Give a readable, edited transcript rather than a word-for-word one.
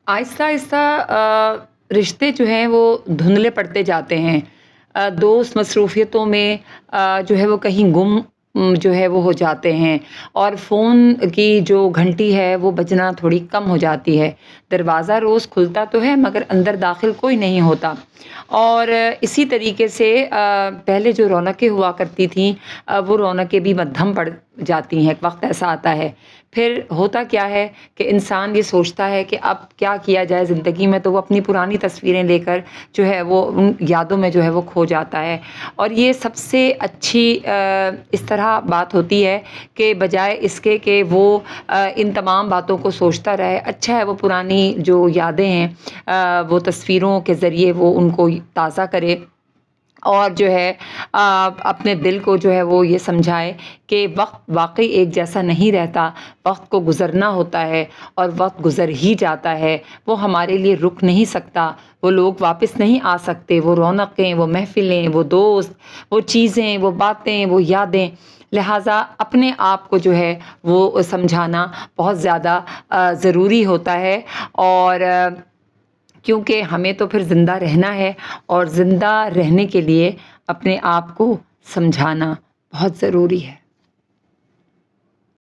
آہستہ آہستہ رشتے جو ہیں وہ دھندلے پڑتے جاتے ہیں۔ دوست مصروفیتوں میں جو ہے وہ کہیں گم جو ہے وہ ہو جاتے ہیں، اور فون کی جو گھنٹی ہے وہ بجنا تھوڑی کم ہو جاتی ہے۔ دروازہ روز کھلتا تو ہے مگر اندر داخل کوئی نہیں ہوتا۔ اور اسی طریقے سے پہلے جو رونقیں ہوا کرتی تھیں وہ رونقیں بھی مدھم پڑ جاتی ہیں۔ ایک وقت ایسا آتا ہے، پھر ہوتا کیا ہے کہ انسان یہ سوچتا ہے کہ اب کیا کیا جائے زندگی میں، تو وہ اپنی پرانی تصویریں لے کر جو ہے وہ ان یادوں میں جو ہے وہ کھو جاتا ہے۔ اور یہ سب سے اچھی اس طرح بات ہوتی ہے کہ بجائے اس کے کہ وہ ان تمام باتوں کو سوچتا رہے، اچھا ہے وہ پرانی جو یادیں ہیں وہ تصویروں کے ذریعے وہ ان کو تازہ کرے، اور جو ہے اپنے دل کو جو ہے وہ یہ سمجھائے کہ وقت واقعی ایک جیسا نہیں رہتا، وقت کو گزرنا ہوتا ہے اور وقت گزر ہی جاتا ہے، وہ ہمارے لیے رک نہیں سکتا، وہ لوگ واپس نہیں آ سکتے، وہ رونقیں، وہ محفلیں، وہ دوست، وہ چیزیں، وہ باتیں، وہ یادیں۔ لہٰذا اپنے آپ کو جو ہے وہ سمجھانا بہت زیادہ ضروری ہوتا ہے، اور کیونکہ ہمیں تو پھر زندہ رہنا ہے، اور زندہ رہنے کے لیے اپنے آپ کو سمجھانا بہت ضروری ہے۔